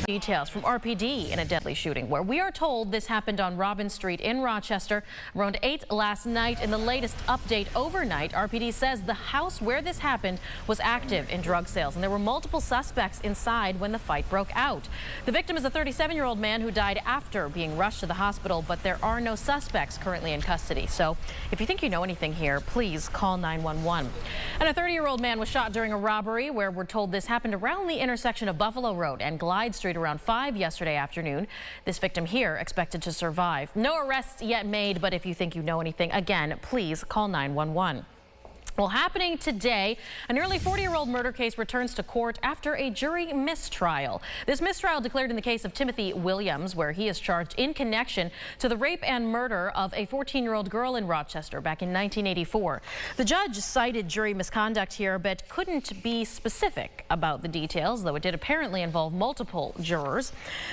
Details from RPD in a deadly shooting where we are told this happened on Robin Street in Rochester around 8 last night. In the latest update overnight, RPD says the house where this happened was active in drug sales and there were multiple suspects inside when the fight broke out. The victim is a 37-year-old man who died after being rushed to the hospital, but there are no suspects currently in custody. So if you think you know anything here, please call 911. And a 30-year-old man was shot during a robbery where we're told this happened around the intersection of Buffalo Road and Glide Street around 5 yesterday afternoon. This victim here expected to survive. No arrests yet made, but if you think you know anything, again, please call 911. Well, happening today, a nearly 40-year-old murder case returns to court after a jury mistrial. This mistrial declared in the case of Timothy Williams, where he is charged in connection to the rape and murder of a 14-year-old girl in Rochester back in 1984. The judge cited jury misconduct here, but couldn't be specific about the details, though it did apparently involve multiple jurors.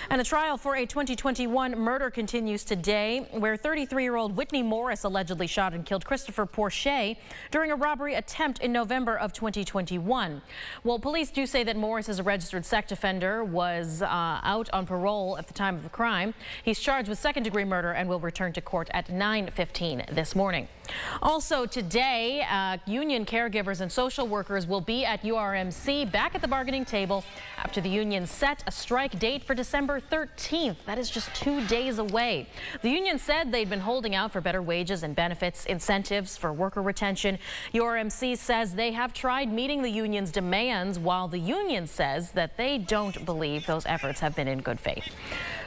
And the trial for a 2021 murder continues today, where 33-year-old Whitney Morris allegedly shot and killed Christopher Porche during a robbery attempt in November of 2021. Well, police do say that Morris is a registered sex offender, was out on parole at the time of the crime. He's charged with second-degree murder and will return to court at 9:15 this morning. Also today, union caregivers and social workers will be at URMC back at the bargaining table after the union set a strike date for December 13th. That is just 2 days away. The union said they'd been holding out for better wages and benefits, incentives for worker retention. URMC says they have tried meeting the union's demands, while the union says that they don't believe those efforts have been in good faith.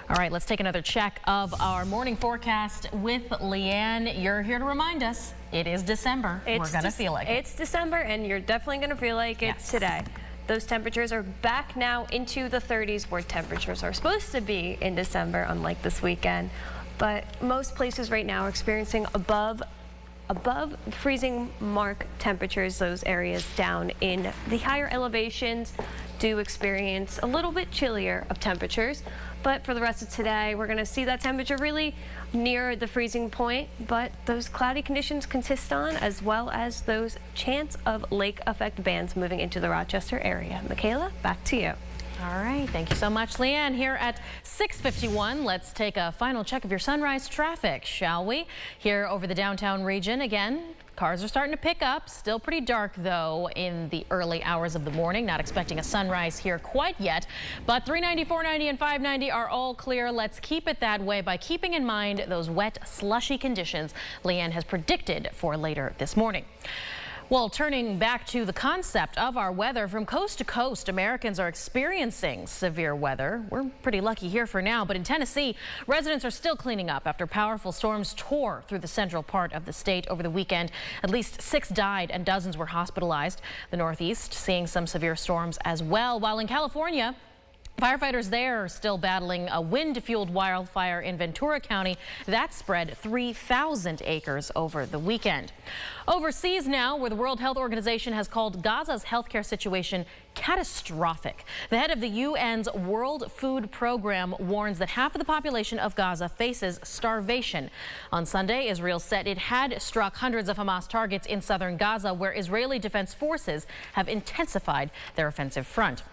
All right, let's take another check of our morning forecast with Leanne. You're here to remind us it is December. We're going to feel like it. It's December, and you're definitely going to feel like it's today. Those temperatures are back now into the 30s, where temperatures are supposed to be in December, unlike this weekend. But most places right now are experiencing above freezing mark temperatures. Those areas down in the higher elevations do experience a little bit chillier of temperatures, but for the rest of today we're going to see that temperature really near the freezing point, but those cloudy conditions consist on, as well as those chance of lake effect bands moving into the Rochester area. Michaela, back to you. All right, thank you so much, Leanne. Here at 6:51, let's take a final check of your sunrise traffic, shall we? Here over the downtown region, again, cars are starting to pick up. Still pretty dark, though, in the early hours of the morning. Not expecting a sunrise here quite yet, but 390, 490, and 590 are all clear. Let's keep it that way by keeping in mind those wet, slushy conditions Leanne has predicted for later this morning. Well, turning back to the concept of our weather, from coast to coast, Americans are experiencing severe weather. We're pretty lucky here for now, but in Tennessee, residents are still cleaning up after powerful storms tore through the central part of the state over the weekend. At least 6 died and dozens were hospitalized. The Northeast seeing some severe storms as well, while in California, firefighters there are still battling a wind-fueled wildfire in Ventura County that spread 3,000 acres over the weekend. Overseas now, where the World Health Organization has called Gaza's healthcare situation catastrophic. The head of the UN's World Food Program warns that half of the population of Gaza faces starvation. On Sunday, Israel said it had struck hundreds of Hamas targets in southern Gaza, where Israeli defense forces have intensified their offensive front.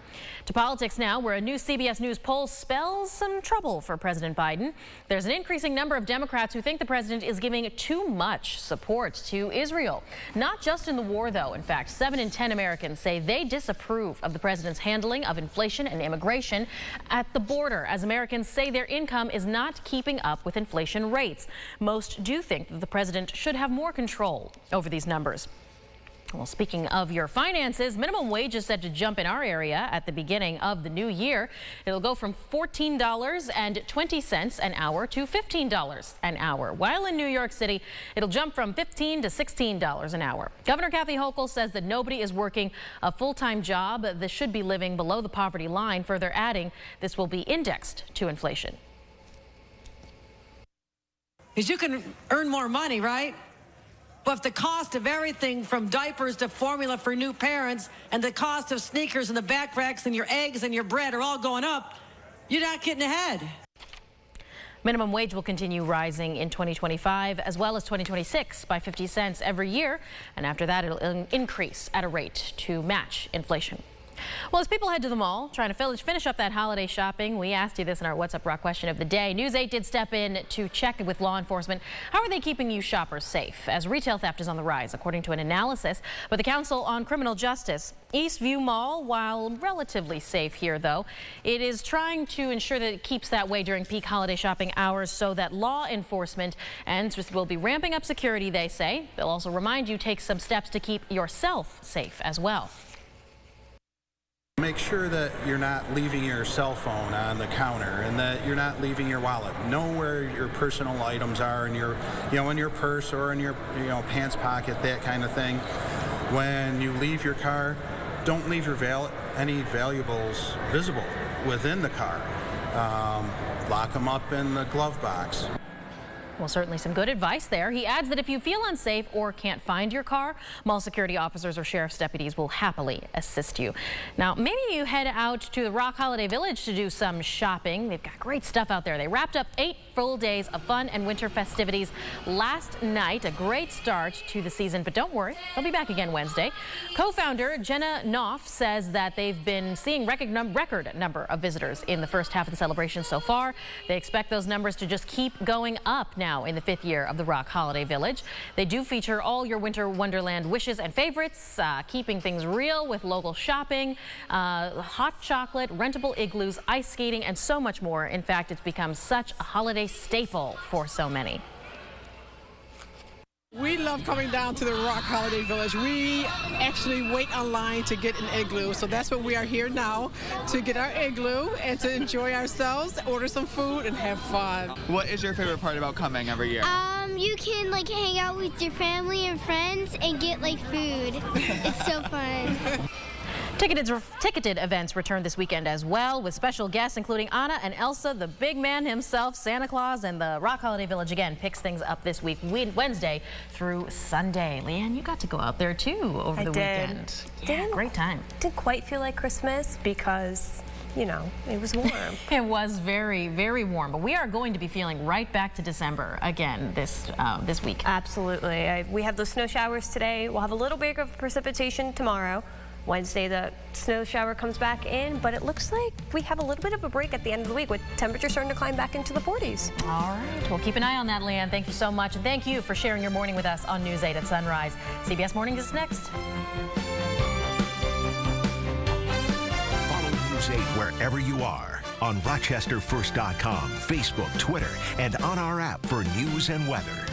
To politics now, where a new CBS News poll spells some trouble for President Biden. There's an increasing number of Democrats who think the president is giving too much support to Israel. Not just in the war, though. In fact, 7 in 10 Americans say they disapprove of the president's handling of inflation and immigration at the border, as Americans say their income is not keeping up with inflation rates. Most do think that the president should have more control over these numbers. Well, speaking of your finances, minimum wage is set to jump in our area at the beginning of the new year. It'll go from $14.20 an hour to $15 an hour, while in New York City, it'll jump from $15 to $16 an hour. Governor Kathy Hochul says that nobody is working a full-time job. This should be living below the poverty line, further adding this will be indexed to inflation. Because you can earn more money, right? But if the cost of everything from diapers to formula for new parents and the cost of sneakers and the backpacks and your eggs and your bread are all going up, you're not getting ahead. Minimum wage will continue rising in 2025 as well as 2026 by 50 cents every year. And after that, it'll increase at a rate to match inflation. Well, as people head to the mall, trying to finish up that holiday shopping, we asked you this in our What's Up Rock question of the day. News 8 did step in to check with law enforcement. How are they keeping you shoppers safe as retail theft is on the rise, according to an analysis by the Council on Criminal Justice? Eastview Mall, while relatively safe here, though, it is trying to ensure that it keeps that way during peak holiday shopping hours so that law enforcement and will be ramping up security, they say. They'll also remind you take some steps to keep yourself safe as well. Make sure that you're not leaving your cell phone on the counter and that you're not leaving your wallet. Know where your personal items are in your, in your purse or in your, pants pocket, that kind of thing. When you leave your car, don't leave your any valuables visible within the car. Lock them up in the glove box. Well, certainly some good advice there. He adds that if you feel unsafe or can't find your car, mall security officers or sheriff's deputies will happily assist you. Now, maybe you head out to the Rock Holiday Village to do some shopping. They've got great stuff out there. They wrapped up 8 full days of fun and winter festivities last night. A great start to the season, but don't worry, they'll be back again Wednesday. Co-founder Jenna Knopf says that they've been seeing record number of visitors in the first half of the celebration so far. They expect those numbers to just keep going up now in the 5th year of the Rock Holiday Village. They do feature all your winter wonderland wishes and favorites, keeping things real with local shopping, hot chocolate, rentable igloos, ice skating, and so much more. In fact, it's become such a holiday staple for so many. We love coming down to the Rock Holiday Village. We actually wait online to get an igloo, so that's what we are here now, to get our igloo and to enjoy ourselves, order some food, and have fun. What is your favorite part about coming every year? You can hang out with your family and friends and get food. It's so fun. Ticketed events return this weekend as well, with special guests including Anna and Elsa, the big man himself, Santa Claus, and the Rock Holiday Village again picks things up this week, Wednesday through Sunday. Leanne, you got to go out there too over the weekend. Yeah, great time. Didn't quite feel like Christmas because it was warm. It was very, very warm, but we are going to be feeling right back to December again this week. Absolutely. We have those snow showers today. We'll have a little bit of precipitation tomorrow. Wednesday, the snow shower comes back in, but it looks like we have a little bit of a break at the end of the week with temperatures starting to climb back into the 40s. All right. Well, keep an eye on that, Leanne. Thank you so much. And thank you for sharing your morning with us on News 8 at Sunrise. CBS Mornings is next. Follow News 8 wherever you are on RochesterFirst.com, Facebook, Twitter, and on our app for news and weather.